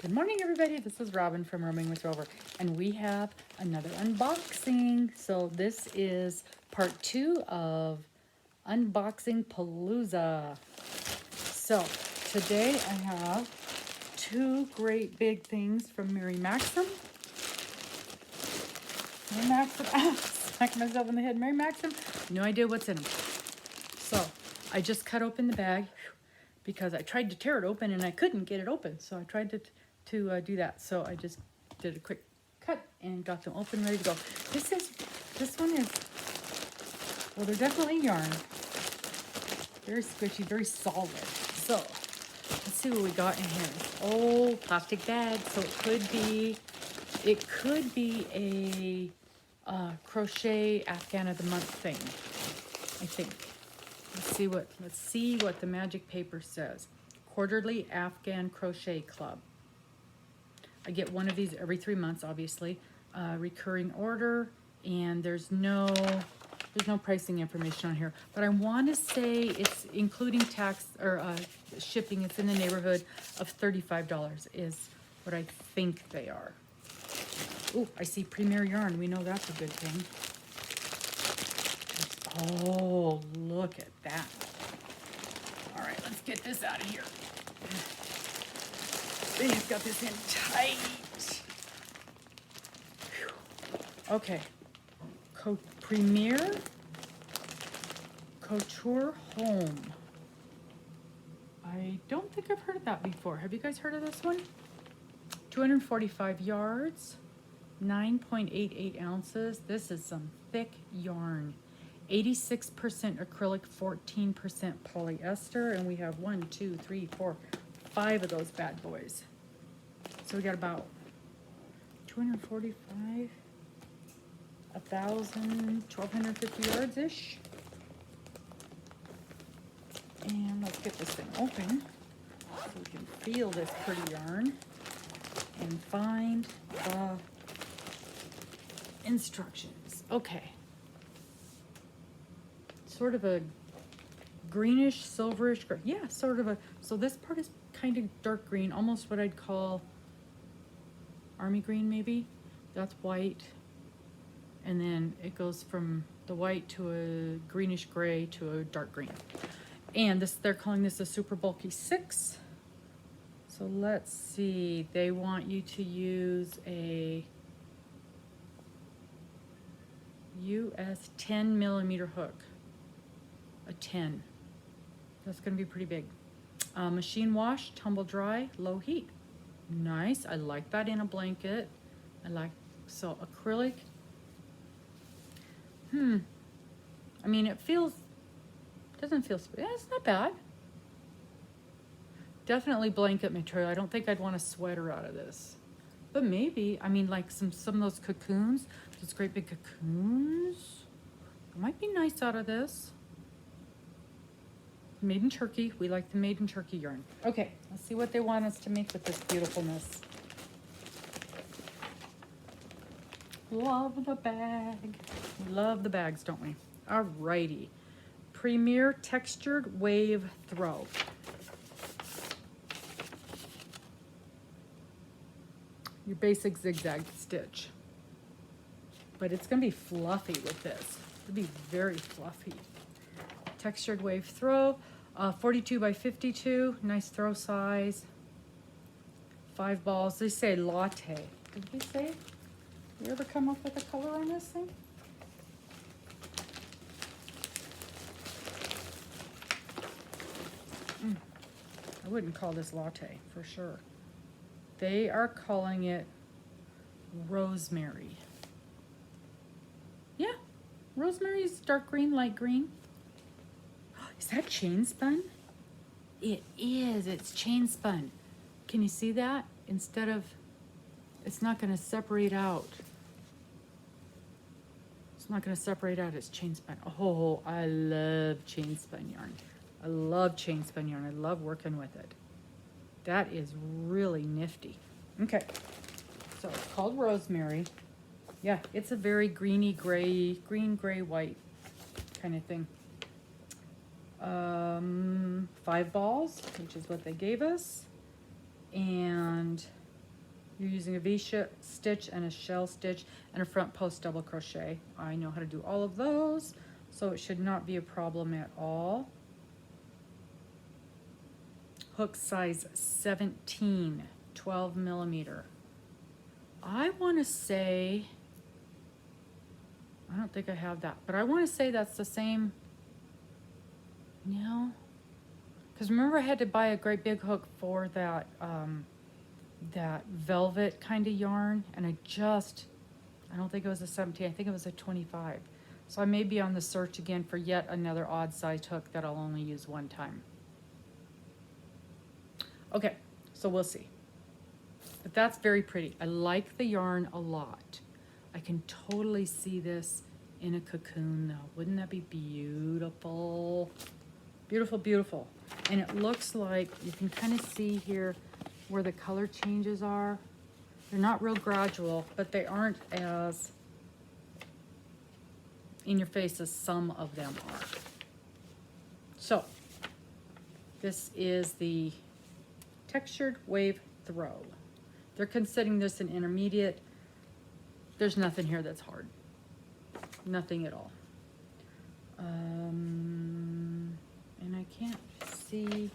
Good morning, everybody. This is Robin from Roaming with Rover, and we have another unboxing. So this is part 2 of Unboxing Palooza. So today I have two great big things from Mary Maxim. Mary Maxim, smacked myself in the head. Mary Maxim, no idea what's in them. So I just cut open the bag because I tried to tear it open and I couldn't get it open. So I tried to do that. So I just did a quick cut and got them open, ready to go. This one is, well, they're definitely yarn. Very squishy, very solid. So let's see what we got in here. Oh, plastic bag. So it could be a crochet Afghan of the month thing, I think. Let's see what the magic paper says. Quarterly Afghan Crochet Club. I get one of these every 3 months, obviously. Recurring order, and there's no pricing information on here. But I want to say it's including tax or shipping. It's in the neighborhood of $35 is what I think they are. Oh, I see Premier Yarn. We know that's a good thing. Oh, look at that. All right, let's get this out of here. They've got this in tight. Whew. Okay. Premier Couture Home. I don't think I've heard of that before. Have you guys heard of this one? 245 yards, 9.88 ounces. This is some thick yarn. 86% acrylic, 14% polyester, and we have 1, 2, 3, 4, 5 of those bad boys. So we got about 245, 1,000, 1,250 yards ish. And let's get this thing open so we can feel this pretty yarn and find the instructions. Okay. Sort of a greenish, silverish, yeah, sort of a, so this part is kind of dark green, almost what I'd call army green maybe. That's white. And then it goes from the white to a greenish gray to a dark green. And this, they're calling this a super bulky 6. So let's see, they want you to use a US 10 millimeter hook. A 10. That's going to be pretty big. Machine wash, tumble dry, low heat. Nice. I like that in a blanket. So acrylic. I mean, doesn't feel, yeah, it's not bad. Definitely blanket material. I don't think I'd want a sweater out of this. But maybe, I mean, like some of those cocoons, those great big cocoons. It might be nice out of this. Made in Turkey. We like the made in Turkey yarn. Okay, let's see what they want us to make with this beautifulness. Love the bag. We love the bags, don't we? Alrighty. Premier Textured Wave Throw. Your basic zigzag stitch. But it's going to be fluffy with this. It'll be very fluffy. Textured Wave Throw. 42 by 52, nice throw size. 5 balls. They say latte. Did they say? You ever come up with a color on this thing? I wouldn't call this latte for sure. They are calling it rosemary. Yeah, rosemary is dark green, light green. Is that chain spun? It is. It's chain spun. Can you see that? Instead of, it's not going to separate out. It's not going to separate out. It's chain spun. Oh, I love chain spun yarn. I love chain spun yarn. I love working with it. That is really nifty. Okay. So it's called rosemary. Yeah, it's a very greeny gray, green, gray, white kind of thing. 5 balls, which is what they gave us, and You're using a V-stitch and a shell stitch and a front post double crochet. I know how to do all of those, so it should not be a problem at all. Hook size 17, 12 millimeter. I want to say, I don't think I have that, but I want to say that's the same. No, because remember I had to buy a great big hook for that that velvet kind of yarn, and I don't think it was a 17, I think it was a 25. So I may be on the search again for yet another odd sized hook that I'll only use one time. Okay, so we'll see. But that's very pretty. I like the yarn a lot. I can totally see this in a cocoon though. Wouldn't that be beautiful? Beautiful, beautiful. And it looks like you can kind of see here where the color changes are. They're not real gradual, but they aren't as in your face as some of them are. So this is the textured wave throw. They're considering this an intermediate. There's nothing here that's hard. Nothing at all. And I can't see,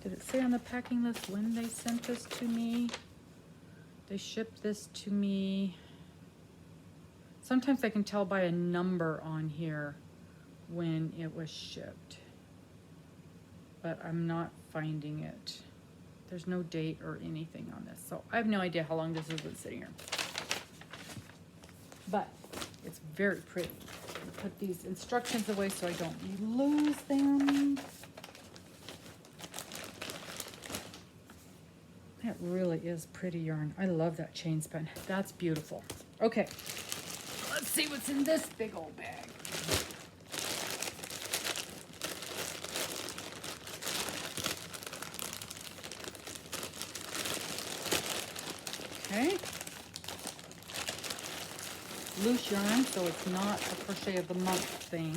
did it say on the packing list when they sent this to me? They shipped this to me. Sometimes I can tell by a number on here when it was shipped, but I'm not finding it. There's no date or anything on this, so I have no idea how long this has been sitting here. But it's very pretty. I'll put these instructions away so I don't lose them. That really is pretty yarn. I love that chain spin. That's beautiful. Okay, let's see what's in this big old bag. Okay. Loose yarn, so it's not a crochet of the month thing.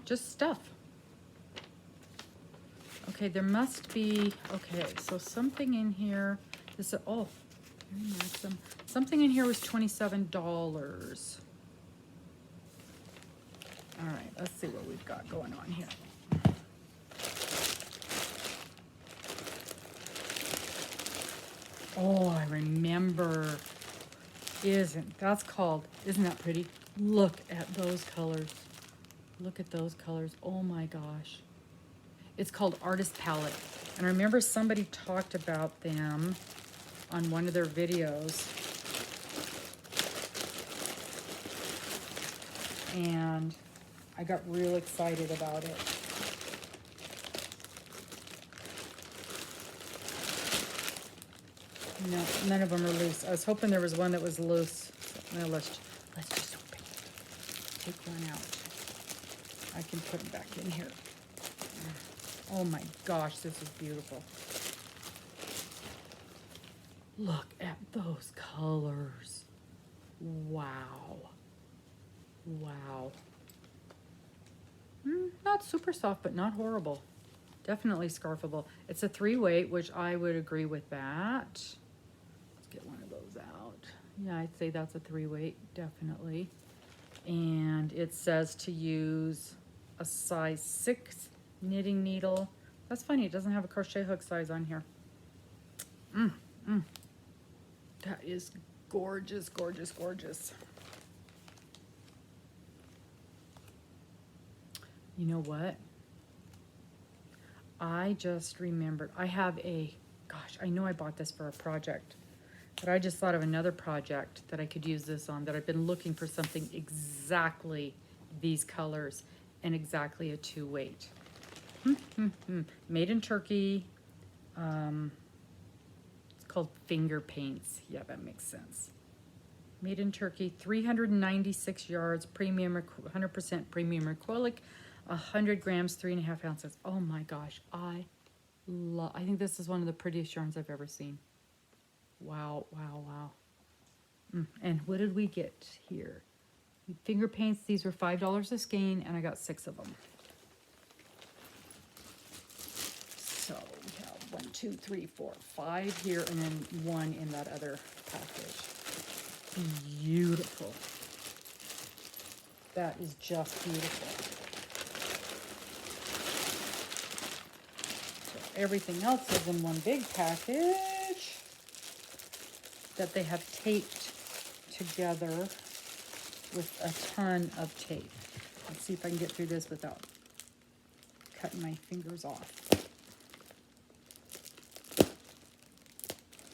Just stuff. Okay, there must be, okay, so something in here, this, oh, Maxim. Something in here was $27. All right, let's see what we've got going on here. Oh, I remember. Isn't that pretty? Look at those colors. Look at those colors. Oh my gosh. It's called Artist Palette. And I remember somebody talked about them on one of their videos. And I got real excited about it. No, none of them are loose. I was hoping there was one that was loose. So, well, let's just open it. Take one out. I can put it back in here. Oh my gosh, this is beautiful. Look at those colors. Wow. Wow. Not super soft, but not horrible. Definitely scarfable. It's a 3-weight, which I would agree with that. Let's get one of those out. Yeah, I'd say that's a 3-weight, definitely. And it says to use a size 6 knitting needle. That's funny, it doesn't have a crochet hook size on here. That is gorgeous, gorgeous, gorgeous. You know what? I just remembered, I have a, gosh, I know I bought this for a project, but I just thought of another project that I could use this on, that I've been looking for something exactly these colors and exactly a 2-weight. Made in Turkey. It's called Finger Paints. Yeah, that makes sense. Made in Turkey, 396 yards, premium, 100% premium acrylic, 100 grams, 3.5 ounces. Oh my gosh, I think this is one of the prettiest yarns I've ever seen. Wow, wow, wow. And what did we get here? Finger paints, these were $5 a skein, and I got 6 of them. So we have 1, 2, 3, 4, 5 here, and then 1 in that other package. Beautiful. That is just beautiful. So everything else is in one big package that they have taped together with a ton of tape. Let's see if I can get through this without cutting my fingers off.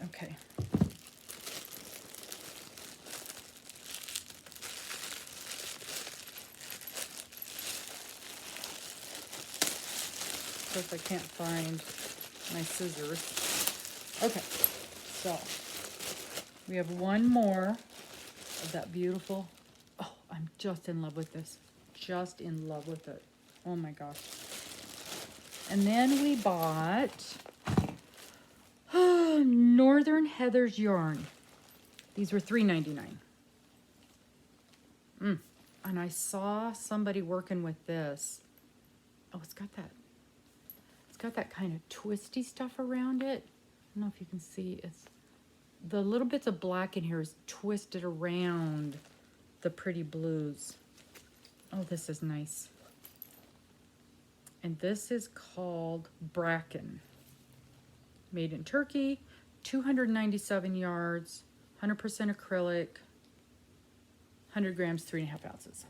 Okay. Of course, I can't find my scissors. Okay, so we have one more of that beautiful. Oh, I'm just in love with this. Just in love with it. Oh my gosh. And then we bought Northern Heather's yarn. These were $3.99. And I saw somebody working with this. Oh, it's got that kind of twisty stuff around it. I don't know if you can see. It's the little bits of black in here is twisted around the pretty blues. Oh, this is nice. And this is called Bracken. Made in Turkey, 297 yards, 100% acrylic, 100 grams, 3.5 ounces.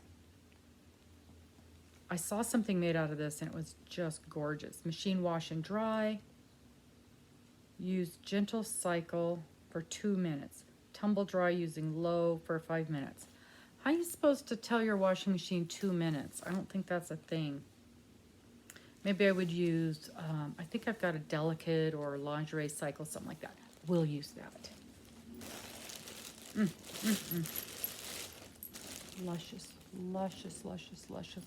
I saw something made out of this and it was just gorgeous. Machine wash and dry. Use gentle cycle for 2 minutes. Tumble dry using low for 5 minutes. How are you supposed to tell your washing machine 2 minutes? I don't think that's a thing. Maybe I would use, I think I've got a delicate or lingerie cycle, something like that. We'll use that. Luscious, luscious, luscious, luscious.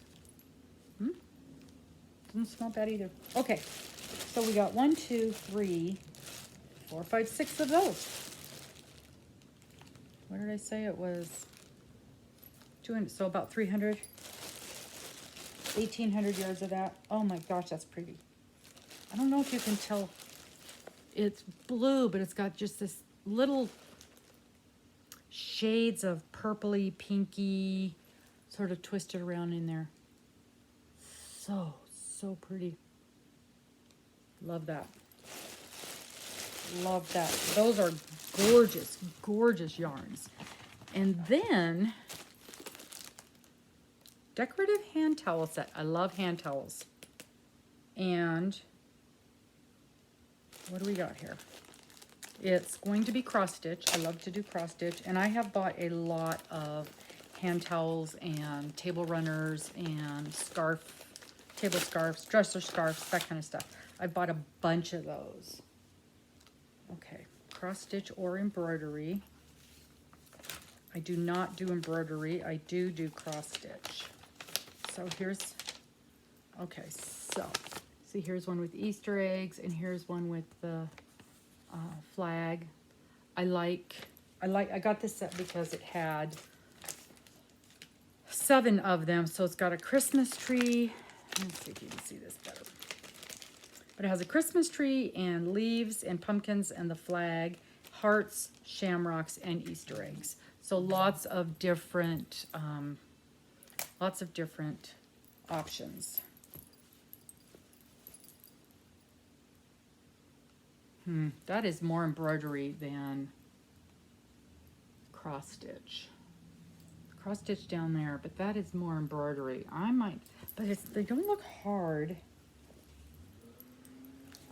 Doesn't smell bad either. Okay, so we got 1, 2, 3, 4, 5, 6 of those. What did I say? It was 200, so about 300, 1,800 yards of that. Oh my gosh, that's pretty. I don't know if you can tell. It's blue, but it's got just this little shades of purpley, pinky, sort of twisted around in there. So pretty. Love that. Love that. Those are gorgeous, gorgeous yarns. And then, decorative hand towel set. I love hand towels. And what do we got here? It's going to be cross stitch. I love to do cross stitch. And I have bought a lot of hand towels and table runners and table scarves, dresser scarves, that kind of stuff. I bought a bunch of those. Okay, cross stitch or embroidery. I do not do embroidery. I do cross stitch. So here's, okay, so see, here's one with Easter eggs, and here's one with the flag. I got this set because it had 7 of them. So it's got a Christmas tree. Let's see if you can see this better. But it has a Christmas tree and leaves and pumpkins and the flag, hearts, shamrocks, and Easter eggs. So lots of different options. That is more embroidery than cross stitch. Cross stitch down there, but that is more embroidery. I might, but they don't look hard.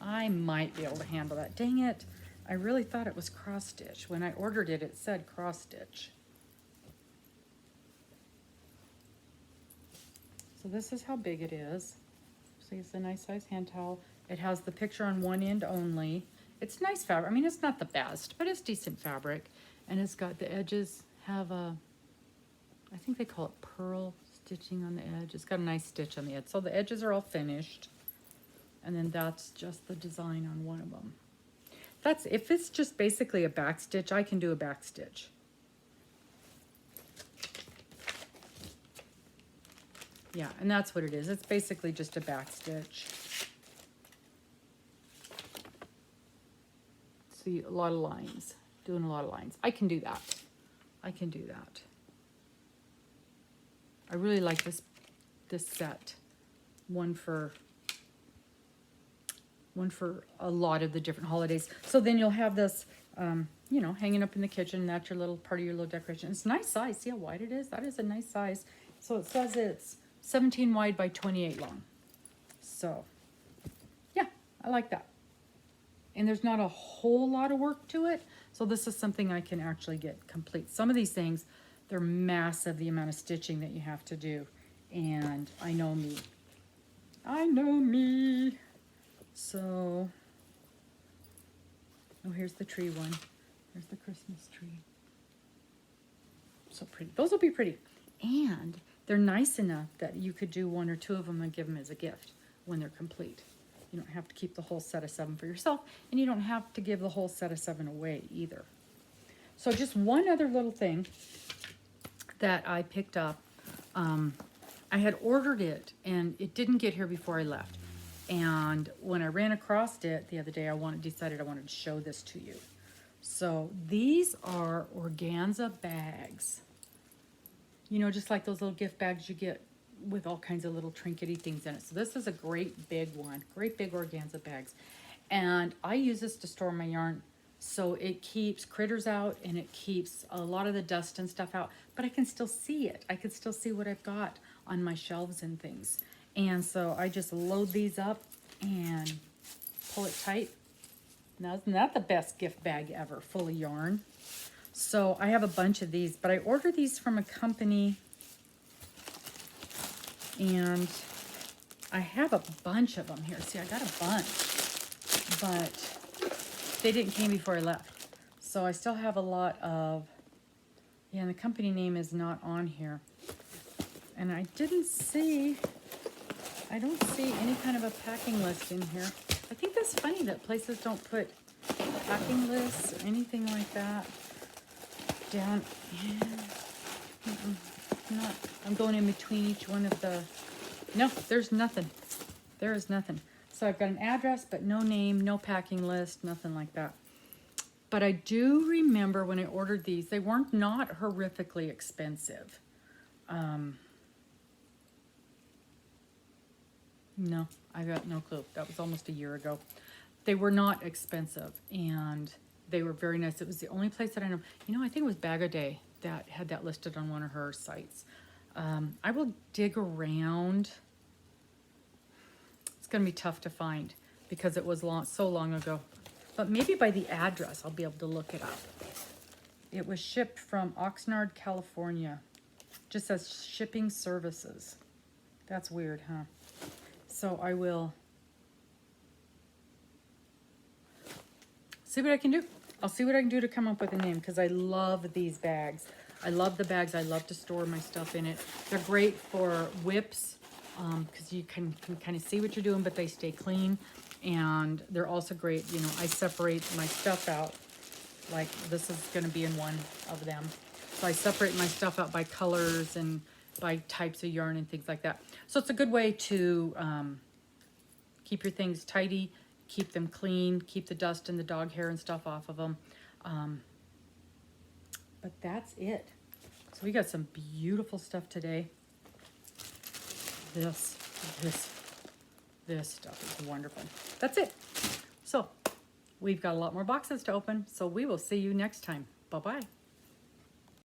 I might be able to handle that. Dang it. I really thought it was cross stitch. When I ordered it, it said cross stitch. So this is how big it is. See, it's a nice size hand towel. It has the picture on one end only. It's nice fabric. I mean, it's not the best, but it's decent fabric. And it's got the edges have a, I think they call it pearl stitching on the edge. It's got a nice stitch on the edge. So the edges are all finished. And then that's just the design on one of them. if it's just basically a back stitch, I can do a back stitch. Yeah, and that's what it is. It's basically just a back stitch. See, a lot of lines, doing a lot of lines. I can do that. I can do that. I really like this set. One for a lot of the different holidays. So then you'll have this, you know, hanging up in the kitchen. That's your little part of your little decoration. It's a nice size. See how wide it is? That is a nice size. So it says it's 17 wide by 28 long. So, yeah, I like that. And there's not a whole lot of work to it. So this is something I can actually get complete. Some of these things, they're massive, the amount of stitching that you have to do. And I know me. I know me. So, oh, here's the tree one. There's the Christmas tree. So pretty. Those will be pretty. And they're nice enough that you could do 1 or 2 of them and give them as a gift when they're complete. You don't have to keep the whole set of 7 for yourself, and you don't have to give the whole set of 7 away either. So just one other little thing that I picked up. I had ordered it, and it didn't get here before I left. And when I ran across it the other day, decided I wanted to show this to you. So these are organza bags. You know, just like those little gift bags you get with all kinds of little trinkety things in it. So this is a great big one, great big organza bags. And I use this to store my yarn. So it keeps critters out and it keeps a lot of the dust and stuff out, but I can still see it. I can still see what I've got on my shelves and things. And so I just load these up and pull it tight. Now, isn't that the best gift bag ever, full of yarn? So I have a bunch of these, but I ordered these from a company, and I have a bunch of them here. See, I got a bunch, but they didn't came before I left. So I still have a lot of, yeah, and the company name is not on here. And I don't see any kind of a packing list in here. I think that's funny that places don't put packing lists or anything like that down. Yeah. Not. I'm going in between each one of the, no, there's nothing. There is nothing. So I've got an address, but no name, no packing list, nothing like that. But I do remember when I ordered these, they weren't not horrifically expensive. No, I got no clue. That was almost a year ago. They were not expensive, and they were very nice. It was the only place that I know. You know, I think it was Veradale that had that listed on one of her sites. I will dig around. It's going to be tough to find because it was so long ago. But maybe by the address, I'll be able to look it up. It was shipped from Oxnard, California. Just says shipping services. That's weird, huh? So I will see what I can do. I'll see what I can do to come up with a name, because I love these bags. I love the bags. I love to store my stuff in it. They're great for whips, because you can kind of see what you're doing, but they stay clean. And they're also great, you know, I separate my stuff out. Like this is going to be in one of them. So I separate my stuff out by colors and by types of yarn and things like that. So it's a good way to keep your things tidy, keep them clean, keep the dust and the dog hair and stuff off of them. But that's it. So we got some beautiful stuff today. This stuff is wonderful. That's it. So we've got a lot more boxes to open. So we will see you next time. Bye-bye.